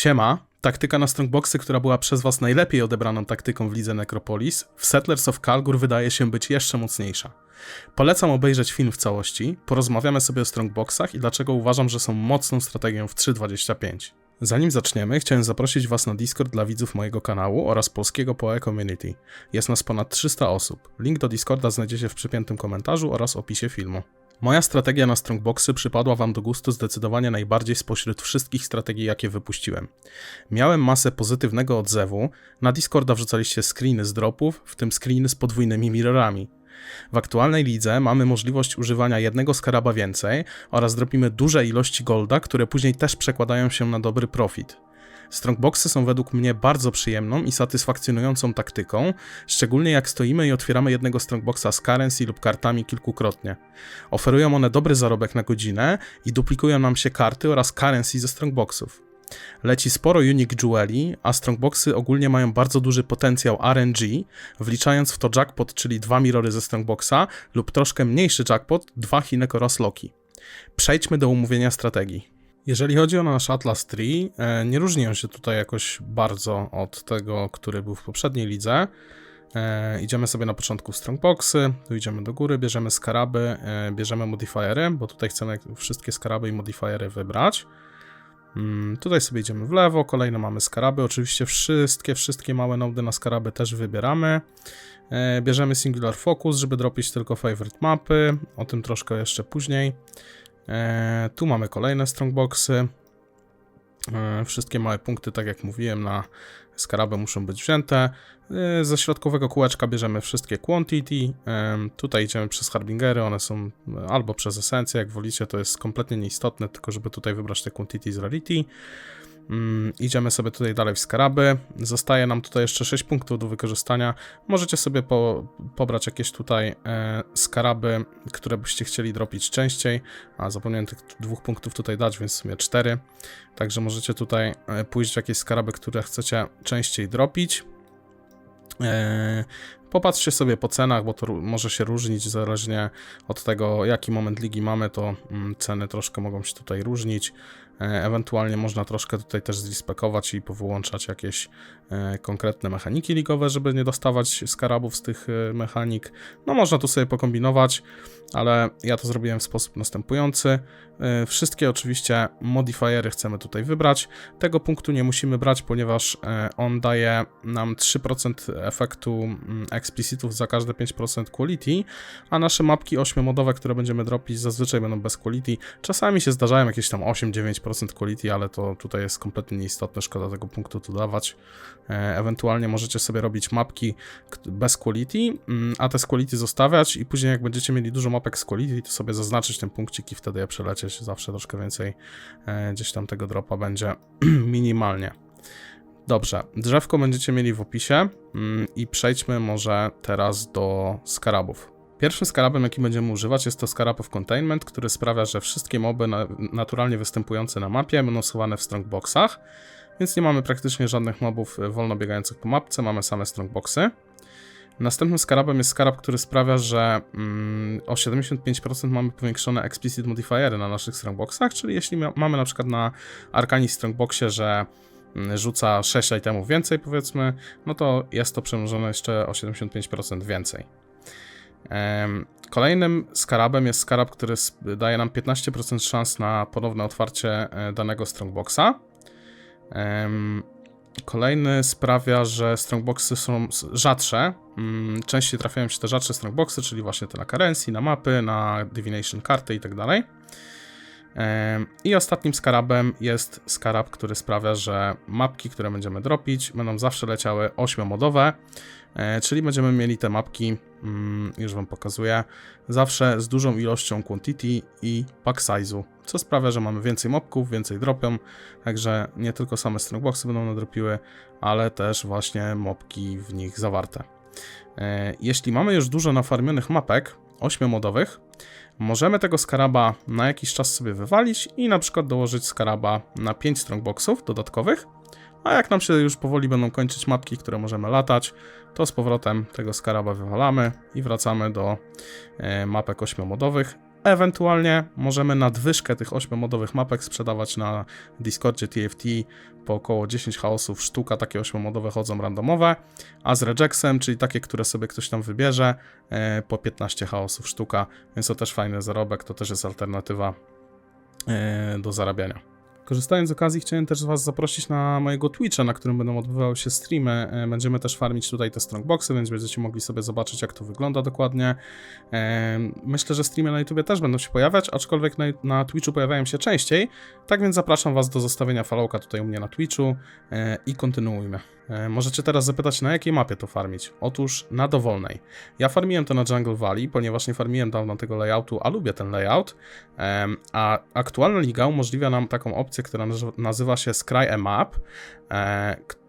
Siema, taktyka na Strongboxy, która była przez was najlepiej odebraną taktyką w lidze Necropolis, w Settlers of Kalgur wydaje się być jeszcze mocniejsza. Polecam obejrzeć film w całości, porozmawiamy sobie o Strongboxach i dlaczego uważam, że są mocną strategią w 3.25. Zanim zaczniemy, chciałem zaprosić was na Discord dla widzów mojego kanału oraz polskiego PoE Community. Jest nas ponad 300 osób. Link do Discorda znajdziecie w przypiętym komentarzu oraz opisie filmu. Moja strategia na Strongboxy przypadła wam do gustu zdecydowanie najbardziej spośród wszystkich strategii, jakie wypuściłem. Miałem masę pozytywnego odzewu, na Discorda wrzucaliście screeny z dropów, w tym screeny z podwójnymi mirrorami. W aktualnej lidze mamy możliwość używania jednego skaraba więcej oraz dropimy duże ilości golda, które później też przekładają się na dobry profit. Strongboxy są według mnie bardzo przyjemną i satysfakcjonującą taktyką, szczególnie jak stoimy i otwieramy jednego Strongboxa z currency lub kartami kilkukrotnie. Oferują one dobry zarobek na godzinę i duplikują nam się karty oraz currency ze Strongboxów. Leci sporo unique jeweli, a Strongboxy ogólnie mają bardzo duży potencjał RNG, wliczając w to jackpot, czyli 2 mirrory ze Strongboxa lub troszkę mniejszy jackpot, 2 Hinek oraz Loki. Przejdźmy do omówienia strategii. Jeżeli chodzi o nasz Atlas Tree, nie różni on się tutaj jakoś bardzo od tego, który był w poprzedniej lidze. Idziemy sobie na początku w Strongboxy, tu idziemy do góry, bierzemy skaraby, bierzemy modifiery, bo tutaj chcemy wszystkie skaraby i modifiery wybrać. Tutaj sobie idziemy w lewo, kolejne mamy skaraby, oczywiście wszystkie małe nody na skaraby też wybieramy. Bierzemy Singular Focus, żeby dropić tylko favorite mapy, o tym troszkę jeszcze później. Tu mamy kolejne Strongboxy. Wszystkie małe punkty, tak jak mówiłem, na skarabę muszą być wzięte. Ze środkowego kółeczka bierzemy wszystkie Quantity. Tutaj idziemy przez Harbingery, one są albo przez esencję, jak wolicie, to jest kompletnie nieistotne, tylko żeby tutaj wybrać te Quantity z Rarity. Idziemy sobie tutaj dalej w skaraby. Zostaje nam tutaj jeszcze 6 punktów do wykorzystania. Możecie sobie pobrać jakieś tutaj skaraby, które byście chcieli dropić częściej. A zapomniałem tych 2 punktów tutaj dać, więc w sumie 4. Także możecie tutaj pójść w jakieś skaraby, które chcecie częściej dropić. Popatrzcie sobie po cenach, bo to może się różnić zależnie od tego, jaki moment ligi mamy, to ceny troszkę mogą się tutaj różnić. Ewentualnie można troszkę tutaj też zrespekować i powyłączać jakieś konkretne mechaniki ligowe, żeby nie dostawać skarabów z tych mechanik. No można tu sobie pokombinować, ale ja to zrobiłem w sposób następujący. Wszystkie oczywiście modifiery chcemy tutaj wybrać. Tego punktu nie musimy brać, ponieważ on daje nam 3% efektu explicitów za każde 5% quality, a nasze mapki 8-modowe, które będziemy dropić, zazwyczaj będą bez quality. Czasami się zdarzają jakieś tam 8-9% quality, ale to tutaj jest kompletnie nieistotne, szkoda tego punktu tu dawać. Ewentualnie możecie sobie robić mapki bez quality, a te z quality zostawiać i później jak będziecie mieli dużo mapek z quality, to sobie zaznaczyć ten punkcik i wtedy je przelecieć. Zawsze troszkę więcej gdzieś tam tego dropa będzie minimalnie. Dobrze, drzewko będziecie mieli w opisie i przejdźmy może teraz do skarabów. Pierwszym skarabem, jaki będziemy używać, jest to Scarab of Containment, który sprawia, że wszystkie moby naturalnie występujące na mapie będą schowane w Strongboxach, więc nie mamy praktycznie żadnych mobów wolno biegających po mapce, mamy same Strongboxy. Następnym skarabem jest skarab, który sprawia, że o 75% mamy powiększone explicit modifiery na naszych Strongboxach, czyli jeśli mamy na przykład na Arcani Strongboxie, że rzuca 6 itemów więcej, powiedzmy, no to jest to przemnożone jeszcze o 75% więcej. Kolejnym skarabem jest skarab, który daje nam 15% szans na ponowne otwarcie danego Strongboxa. Kolejny sprawia, że Strongboxy są rzadsze. Częściej trafiają się te rzadsze Strongboxy, czyli właśnie te na currency, na mapy, na divination karty itd. I ostatnim skarabem jest skarab, który sprawia, że mapki, które będziemy dropić, będą zawsze leciały 8-modowe, czyli będziemy mieli te mapki, już wam pokazuję, zawsze z dużą ilością quantity i pack size'u, co sprawia, że mamy więcej mobków, więcej dropią, także nie tylko same Strongboxy będą nadropiły, ale też właśnie mobki w nich zawarte. Jeśli mamy już dużo nafarmionych mapek 8-modowych, możemy tego skaraba na jakiś czas sobie wywalić i na przykład dołożyć skaraba na 5 Strongboxów dodatkowych, a jak nam się już powoli będą kończyć mapki, które możemy latać, to z powrotem tego skaraba wywalamy i wracamy do mapek 8-modowych Ewentualnie możemy nadwyżkę tych 8-modowych mapek sprzedawać na Discordzie TFT po około 10 chaosów sztuka, takie 8-modowe chodzą randomowe, a z Rejexem, czyli takie, które sobie ktoś tam wybierze, po 15 chaosów sztuka, więc to też fajny zarobek, to też jest alternatywa do zarabiania. Korzystając z okazji, chciałem też Was zaprosić na mojego Twitcha, na którym będą odbywały się streamy. Będziemy też farmić tutaj te strongboxy, więc będziecie mogli sobie zobaczyć, jak to wygląda dokładnie. Myślę, że streamy na YouTube też będą się pojawiać, aczkolwiek na Twitchu pojawiają się częściej. Tak więc zapraszam Was do zostawienia followka tutaj u mnie na Twitchu i kontynuujmy. Możecie teraz zapytać, na jakiej mapie to farmić? Otóż na dowolnej. Ja farmiłem to na Jungle Valley, ponieważ nie farmiłem dawno tego layoutu, a lubię ten layout, a aktualna liga umożliwia nam taką opcję, która nazywa się Scry a Map,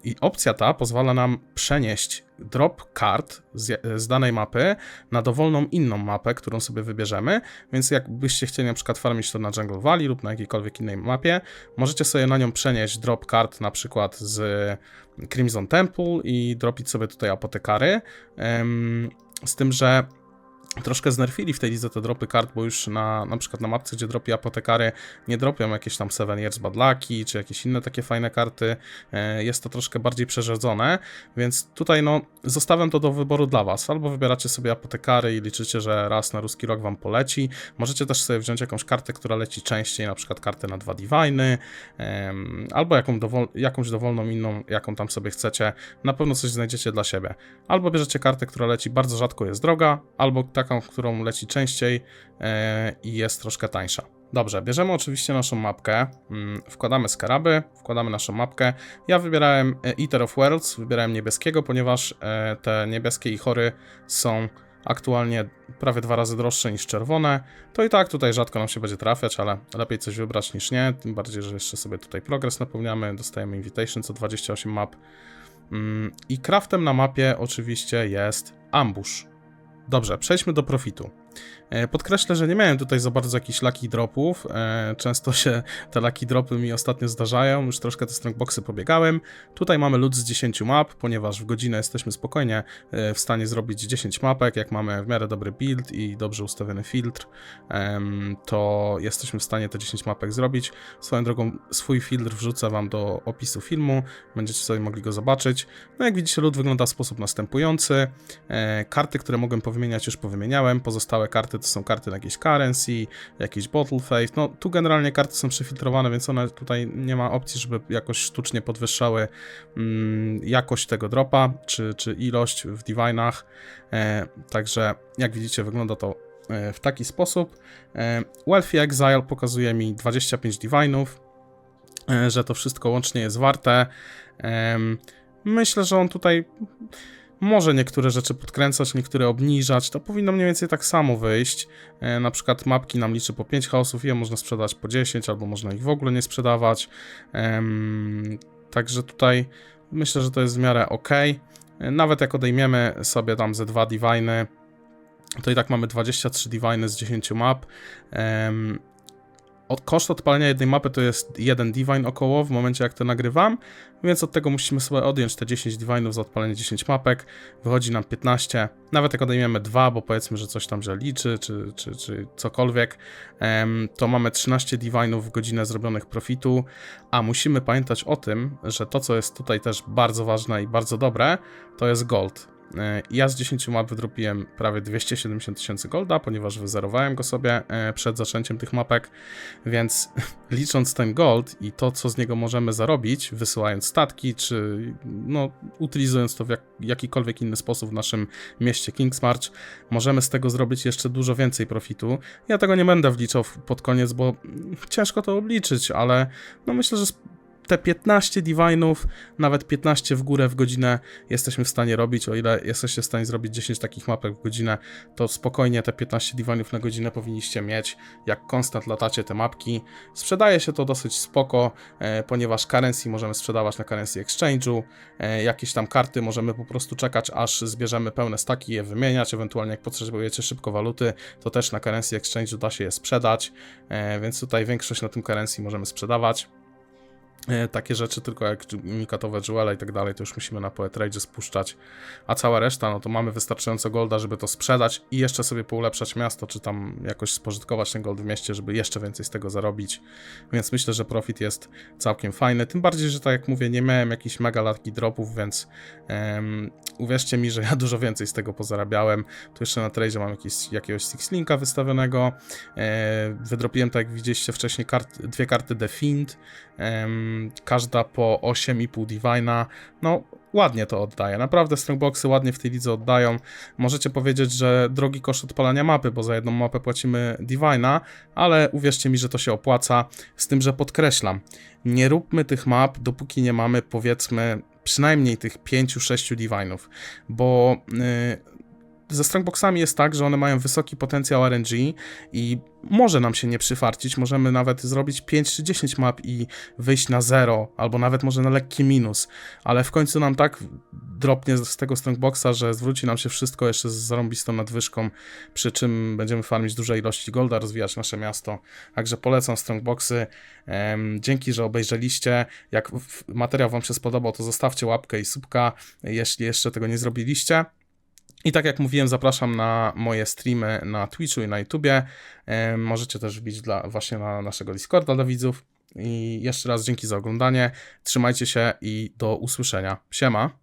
i opcja ta pozwala nam przenieść drop card z danej mapy na dowolną inną mapę, którą sobie wybierzemy, więc jakbyście chcieli na przykład farmić to na Jungle Valley lub na jakiejkolwiek innej mapie, możecie sobie na nią przenieść drop card na przykład z Crimson Temple i dropić sobie tutaj apotekary, z tym, że troszkę znerfili w tej lidze te dropy kart, bo już na przykład na mapce, gdzie dropi apotekary, nie dropią jakieś tam 7 Years Bad Lucky, czy jakieś inne takie fajne karty. Jest to troszkę bardziej przerzedzone, więc tutaj no zostawiam to do wyboru dla Was. Albo wybieracie sobie apotekary i liczycie, że raz na ruski rok Wam poleci. Możecie też sobie wziąć jakąś kartę, która leci częściej, na przykład kartę na 2 Diviny, albo jakąś dowolną inną, jaką tam sobie chcecie. Na pewno coś znajdziecie dla siebie. Albo bierzecie kartę, która leci bardzo rzadko, jest droga, albo taką, którą leci częściej i jest troszkę tańsza. Dobrze, bierzemy oczywiście naszą mapkę, wkładamy skaraby, wkładamy naszą mapkę. Ja wybierałem Eater of Worlds, wybierałem niebieskiego, ponieważ te niebieskie i chory są aktualnie prawie 2 razy droższe niż czerwone. To i tak tutaj rzadko nam się będzie trafiać, ale lepiej coś wybrać niż nie, tym bardziej, że jeszcze sobie tutaj progres napełniamy, dostajemy invitation co 28 map. I craftem na mapie oczywiście jest ambush. Dobrze, przejdźmy do profitu. Podkreślę, że nie miałem tutaj za bardzo jakichś lucky dropów. Często się te lucky dropy mi ostatnio zdarzają, już troszkę te strongboxy pobiegałem. Tutaj mamy loot z 10 map, ponieważ w godzinę jesteśmy spokojnie w stanie zrobić 10 mapek. Jak mamy w miarę dobry build i dobrze ustawiony filtr, to jesteśmy w stanie te 10 mapek zrobić. Swoją drogą swój filtr wrzucę Wam do opisu filmu, będziecie sobie mogli go zobaczyć. No jak widzicie, loot wygląda w sposób następujący. Karty, które mogłem powymieniać, już powymieniałem. Pozostałe karty to są karty na jakieś currency, jakieś bottle faith. No tu generalnie karty są przefiltrowane, więc one tutaj nie ma opcji, żeby jakoś sztucznie podwyższały jakość tego dropa, czy ilość w divinach. Także jak widzicie, wygląda to w taki sposób. Wealthy Exile pokazuje mi 25 divinów, że to wszystko łącznie jest warte. Myślę, że on tutaj może niektóre rzeczy podkręcać, niektóre obniżać, to powinno mniej więcej tak samo wyjść. Na przykład mapki nam liczy po 5 chaosów i je można sprzedać po 10, albo można ich w ogóle nie sprzedawać. Także tutaj myślę, że to jest w miarę ok. Nawet jak odejmiemy sobie tam ze 2 diviny, to i tak mamy 23 diviny z 10 map. Koszt odpalenia jednej mapy to jest 1 divine około w momencie, jak to nagrywam, więc od tego musimy sobie odjąć te 10 divinów za odpalenie 10 mapek, wychodzi nam 15, nawet jak odejmiemy 2, bo powiedzmy, że coś tam źle liczy, czy cokolwiek, to mamy 13 divinów w godzinę zrobionych profitu, a musimy pamiętać o tym, że to, co jest tutaj też bardzo ważne i bardzo dobre, to jest gold. Ja z 10 map wydropiłem prawie 270 000 golda, ponieważ wyzerowałem go sobie przed zaczęciem tych mapek, więc licząc ten gold i to, co z niego możemy zarobić, wysyłając statki, czy no, utylizując to w jakikolwiek inny sposób w naszym mieście Kingsmarch, możemy z tego zrobić jeszcze dużo więcej profitu. Ja tego nie będę wliczał pod koniec, bo ciężko to obliczyć, ale no myślę, że te 15 divinów, nawet 15 w górę w godzinę jesteśmy w stanie robić. O ile jesteście w stanie zrobić 10 takich mapek w godzinę, to spokojnie te 15 divinów na godzinę powinniście mieć, jak konstant latacie te mapki. Sprzedaje się to dosyć spoko, ponieważ currency możemy sprzedawać na currency exchange'u, jakieś tam karty możemy po prostu czekać, aż zbierzemy pełne staki i je wymieniać, ewentualnie jak potrzebujecie szybko waluty, to też na currency exchange'u da się je sprzedać, więc tutaj większość na tym currency możemy sprzedawać. Takie rzeczy, tylko jak unikatowe jewele i tak dalej, to już musimy na Poet Rage spuszczać, a cała reszta, no to mamy wystarczająco golda, żeby to sprzedać i jeszcze sobie poulepszać miasto, czy tam jakoś spożytkować ten gold w mieście, żeby jeszcze więcej z tego zarobić, więc myślę, że profit jest całkiem fajny, tym bardziej, że tak jak mówię, nie miałem jakichś mega lucky dropów, więc uwierzcie mi, że ja dużo więcej z tego pozarabiałem. Tu jeszcze na tradzie mam jakiegoś Six Linka wystawionego, wydropiłem, tak jak widzieliście wcześniej, dwie karty The Fiend, każda po 8,5 Divina, no ładnie to oddaje, naprawdę strongboxy ładnie w tej lidze oddają. Możecie powiedzieć, że drogi koszt odpalania mapy, bo za jedną mapę płacimy Divina, ale uwierzcie mi, że to się opłaca, z tym, że podkreślam, nie róbmy tych map, dopóki nie mamy, powiedzmy, przynajmniej tych 5-6 Divinów, bo ze strongboxami jest tak, że one mają wysoki potencjał RNG i może nam się nie przyfarcić, możemy nawet zrobić 5 czy 10 map i wyjść na 0, albo nawet może na lekki minus, ale w końcu nam tak dropnie z tego strongboxa, że zwróci nam się wszystko jeszcze z zarąbistą nadwyżką, przy czym będziemy farmić duże ilości golda, rozwijać nasze miasto, także polecam strongboxy. Dzięki, że obejrzeliście. Jak materiał wam się spodobał, to zostawcie łapkę i subka, jeśli jeszcze tego nie zrobiliście. I tak jak mówiłem, zapraszam na moje streamy na Twitchu i na YouTubie. Możecie też wbić właśnie na naszego Discorda dla widzów. I jeszcze raz dzięki za oglądanie. Trzymajcie się i do usłyszenia. Siema!